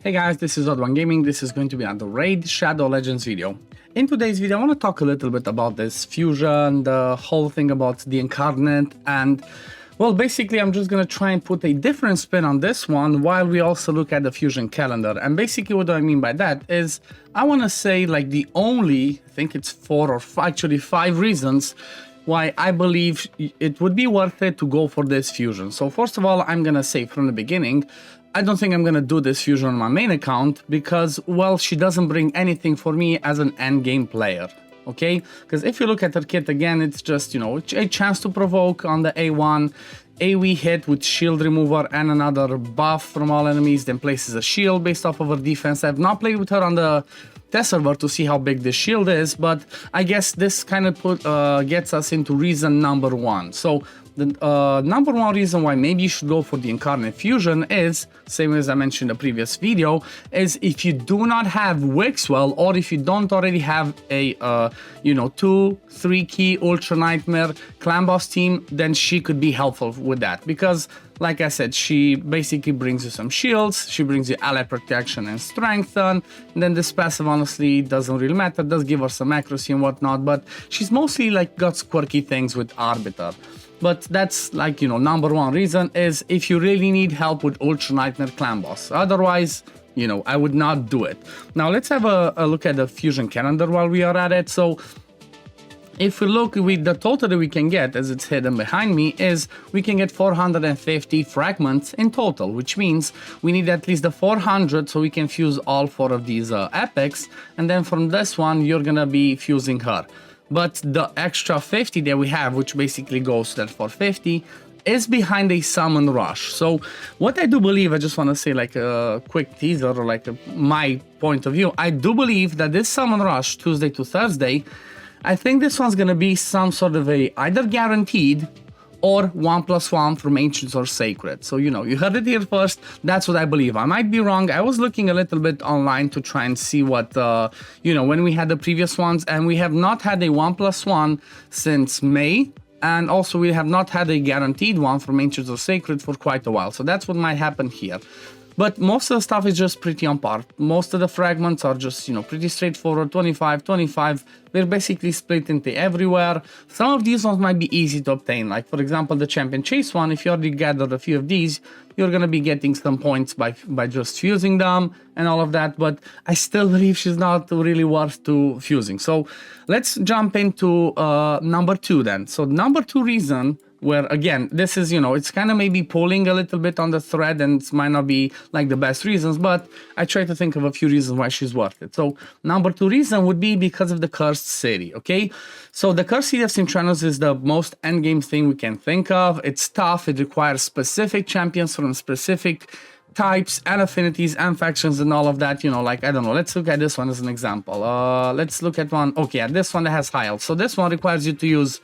Hey guys, this is OddOneGaming. This is going to be another Raid Shadow Legends video. In today's video, I want to talk a little bit about this fusion, the whole thing about the incarnate, and well, basically I'm just going to try and put a different spin on this one while we also look at the fusion calendar. And basically what do I mean by that is I want to say like the only, I think it's actually five reasons why I believe it would be worth it to go for this fusion. So first of all, I'm going to say from the beginning, I don't think I'm gonna do this fusion on my main account because, well, she doesn't bring anything for me as an endgame player, okay? Because if you look at her kit again, it's just, you know, a chance to provoke on the A1, AoE hit with shield remover and another buff from all enemies, then places a shield based off of her defense. I've not played with her on the test server to see how big this shield is, but I guess this kind of gets us into reason number one. So the number one reason why maybe you should go for the incarnate fusion is, same as I mentioned in the previous video, is if you do not have Wixwell or if you don't already have a 2-3 key Ultra Nightmare clan boss team, then she could be helpful with that because, like I said, she basically brings you some shields, she brings you ally protection and strengthen, and then this passive honestly doesn't really matter, does give her some accuracy and whatnot, but she's mostly like got quirky things with Arbiter. But that's like, you know, number one reason is if you really need help with Ultra Nightmare clan boss. Otherwise, you know, I would not do it. Now let's have a look at the fusion calendar while we are at it. So if we look with the total that we can get, as it's hidden behind me, is we can get 450 fragments in total, which means we need at least the 400 so we can fuse all four of these epics. And then from this one, you're gonna be fusing her. But the extra 50 that we have, which basically goes to that 450, is behind a summon rush. So what I do believe, I just want to say like a quick teaser or like my point of view, I do believe that this summon rush, Tuesday to Thursday, I think this one's going to be some sort of a either guaranteed or 1+1 from Ancients or Sacred. So, you know, you heard it here first. That's what I believe. I might be wrong. I was looking a little bit online to try and see what, when we had the previous ones, and we have not had a 1+1 since May. And also we have not had a guaranteed one from Ancients or Sacred for quite a while. So that's what might happen here. But most of the stuff is just pretty on par. Most of the fragments are just, you know, pretty straightforward, 25, 25. They're basically split into everywhere. Some of these ones might be easy to obtain. Like, for example, the Champion Chase one, if you already gathered a few of these, you're going to be getting some points by just fusing them and all of that. But I still believe she's not really worth to fusing. So let's jump into number two then. So number two reason, where again, this is, you know, it's kind of maybe pulling a little bit on the thread and it might not be like the best reasons, but I try to think of a few reasons why she's worth it. So number two reason would be because of the Cursed City, okay? So the Cursed City of Cintranos is the most endgame thing we can think of. It's tough, it requires specific champions from specific types and affinities and factions and all of that, you know, like, I don't know, let's look at this one as an example. Let's look at one, okay, this one that has high elf. So this one requires you to use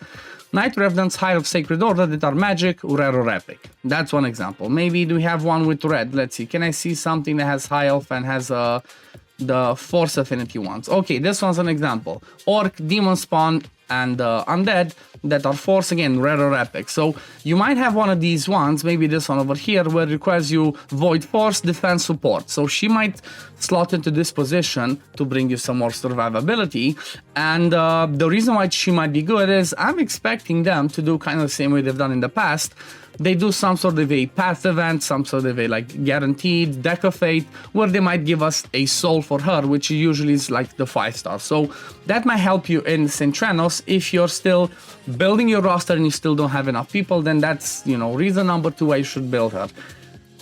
Night Revenants, High of Sacred Order that are magic, rare or epic. That's one example. Maybe do we have one with red? Let's see. Can I see something that has High Elf and has the Force Affinity ones? Okay, this one's an example. Orc, Demon Spawn, and Undead that are Force, again, rare or epic. So you might have one of these ones, maybe this one over here, where it requires you Void Force, Defense, Support. So she might slot into this position to bring you some more survivability. And the reason why she might be good is I'm expecting them to do kind of the same way they've done in the past. They do some sort of a path event, some sort of a like guaranteed deck of fate, where they might give us a soul for her, which usually is like the 5-star. So that might help you in Cintranos. If you're still building your roster and you still don't have enough people, then that's, you know, reason number two why you should build her.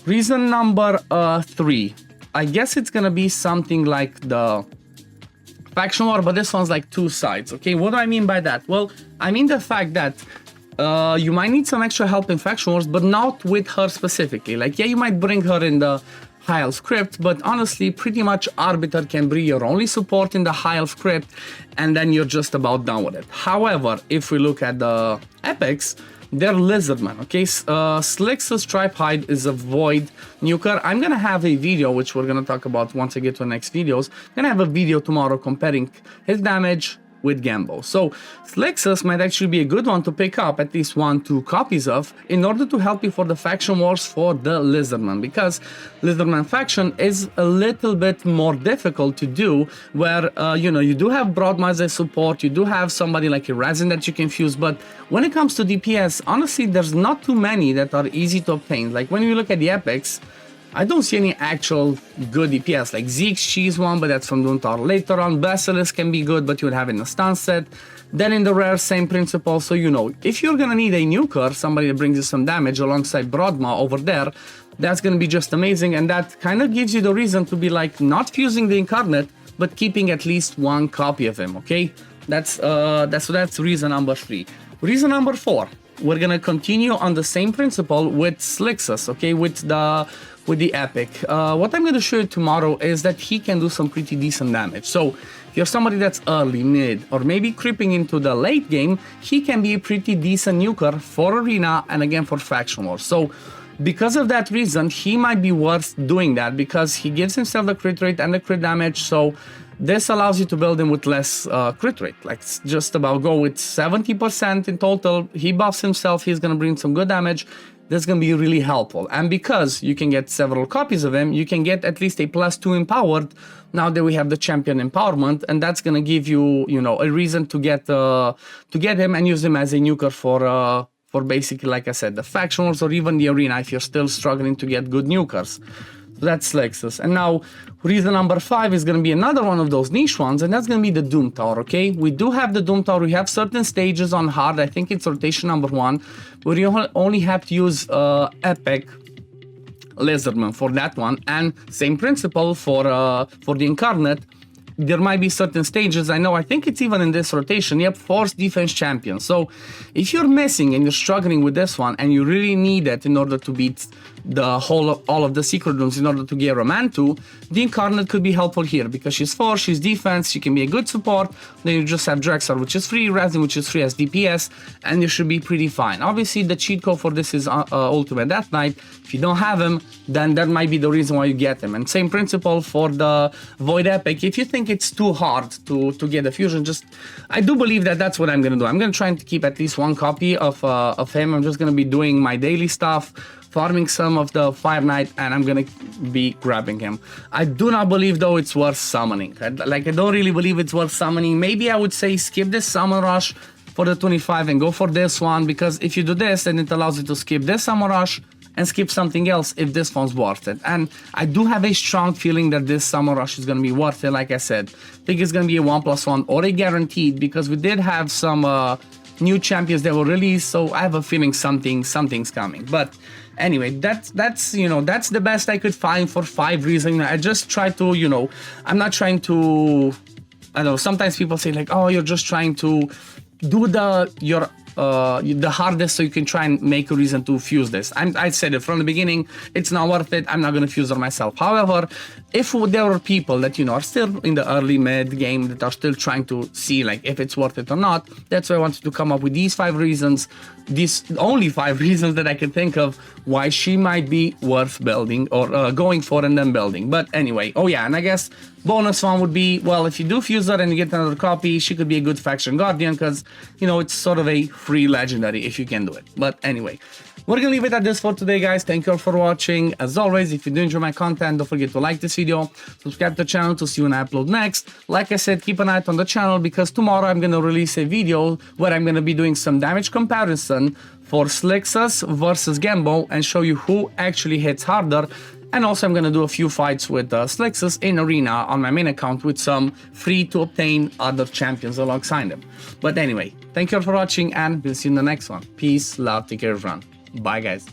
Reason number three, I guess it's gonna be something like the faction war, but this one's like two sides, okay? What do I mean by that? Well, I mean the fact that you might need some extra help in faction wars, but not with her specifically. Like, yeah, you might bring her in the High Elf Crypt, but honestly, pretty much Arbiter can be your only support in the High Elf Crypt, and then you're just about done with it. However, if we look at the epics, they're Lizardmen, okay? Slix's Stripe Hide is a Void Nuker. I'm gonna have a video, which we're gonna talk about once I get to the next videos. I'm gonna have a video tomorrow comparing his damage, with Gambo. So Slixus might actually be a good one to pick up at least 1-2 copies of in order to help you for the faction wars for the Lizardman, because Lizardman faction is a little bit more difficult to do, where you know, you do have Broadma as a support, you do have somebody like a Resin that you can fuse, but when it comes to DPS, honestly there's not too many that are easy to obtain. Like when you look at the epics, I don't see any actual good DPS, like Zeke's is one, but that's from Doomtower later on. Basilisk can be good, but you would have it in a stun set. Then in the rare, same principle. So, you know, if you're gonna need a nuker, somebody that brings you some damage alongside Broadma over there, that's gonna be just amazing, and that kind of gives you the reason to be like not fusing the Incarnate, but keeping at least 1 copy of him, okay? That's reason number 3. Reason number 4, we're gonna continue on the same principle with Slixus, okay, with the epic. What I'm going to show you tomorrow is that he can do some pretty decent damage. So if you're somebody that's early, mid, or maybe creeping into the late game, he can be a pretty decent nuker for arena and again for faction wars. So because of that reason, he might be worth doing that, because he gives himself the crit rate and the crit damage. So this allows you to build him with less crit rate, like just about go with 70% in total. He buffs himself, he's gonna bring some good damage. That's gonna be really helpful, and because you can get several copies of him, you can get at least a +2 empowered now that we have the champion empowerment, and that's gonna give you, you know, a reason to get him and use him as a nuker for basically, like I said, the factions or even the arena if you're still struggling to get good nukers. So that's Slixus. And now reason number 5 is going to be another one of those niche ones, and that's going to be the Doom Tower, okay? We do have the Doom Tower. We have certain stages on hard. I think it's rotation number 1, where you only have to use epic Lizardman for that one, and same principle for the Incarnate. There might be certain stages, I think it's even in this rotation, yep, Force Defense Champion. So if you're missing and you're struggling with this one and you really need it in order to beat all of the secret rooms in order to get a man to, the Incarnate could be helpful here, because she's Force, she's defense, she can be a good support. Then you just have Drexar, which is free, Resin, which is free as DPS, and you should be pretty fine. Obviously the cheat code for this is Ultimate Death Knight. If you don't have him, then that might be the reason why you get him. And same principle for the Void Epic. If you think it's too hard to get the fusion, I do believe that that's what I'm gonna do. I'm gonna try to keep at least 1 copy of him. I'm just gonna be doing my daily stuff, farming some of the Fire Knight, and I'm gonna be grabbing him. I do not believe though it's worth summoning. I don't really believe it's worth summoning. Maybe I would say skip this summon rush for the 25 and go for this one, because if you do this, then it allows you to skip this summon rush and skip something else if this one's worth it. And I do have a strong feeling that this Summer Rush is going to be worth it. Like I said, I think it's going to be a 1+1 or a guaranteed, because we did have some new champions that were released, so I have a feeling something's coming. But anyway, that's you know, that's the best I could find for 5 reasons. I just try to, you know, I'm not trying to, I don't know, sometimes people say like, oh, you're just trying to do the hardest so you can try and make a reason to fuse this. I said it from the beginning, it's not worth it. I'm not going to fuse it myself. However, if there are people that, you know, are still in the early mid game that are still trying to see like if it's worth it or not, that's why I wanted to come up with these 5 reasons, these only 5 reasons that I can think of why she might be worth building or going for and then building. But anyway, oh yeah, and I guess bonus one would be, well, if you do fuse her and you get another copy, she could be a good faction guardian, because, you know, it's sort of a free legendary if you can do it. But anyway, we're gonna leave it at this for today, guys. Thank you all for watching. As always, if you do enjoy my content, don't forget to like this video, subscribe to the channel to see when I upload next. Like I said, keep an eye out on the channel, because tomorrow I'm gonna release a video where I'm gonna be doing some damage comparison for Slixus versus Gambo and show you who actually hits harder. And also I'm going to do a few fights with Slixus in Arena on my main account with some free to obtain other champions alongside them. But anyway, thank you all for watching, and we'll see you in the next one. Peace, love, take care everyone. Bye guys.